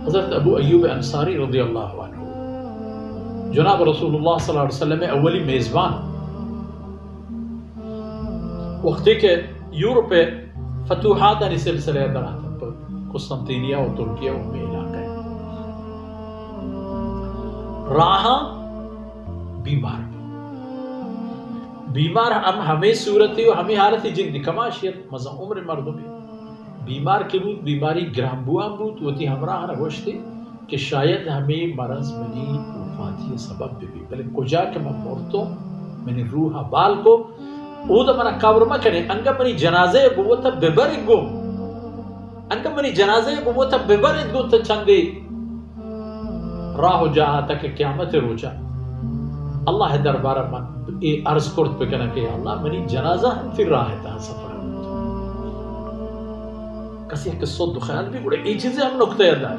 حضرت ابو ایوب انصاری رضی اللہ عنہ جناب رسول اللہ صلی اللہ علیہ وسلم اولی میزبان وقتی کہ یورپ فتوحات یعنی سلسلہ درات قسطنطینیہ و ترکیہ و میں علاقہ ہے راہاں بیمار ہم ہمیں صورتی و ہمیں حالتی جنگی کماشیت مزا عمر مردمی بیمار کے بود بیماری گرامبوان بود وہ تھی ہمراہ نگوشتی کہ شاید ہمیں مرض منی وفاتی سبب بھی بلے کجا کہ میں مرتو منی روح بال کو او دا منا قبر مکنے انگا منی جنازے بوتا ببرگ گو انگا منی جنازے بوتا ببرگ گو تا چندی راہ جاہا تک قیامت روچا اللہ دربارہ من عرض کرد بکنا کہ اللہ منی جنازہ ہم پھر راہ تا سفر کسی ایک صد خیال بھی بڑے ای چیزیں ہم نکتے ادا ہے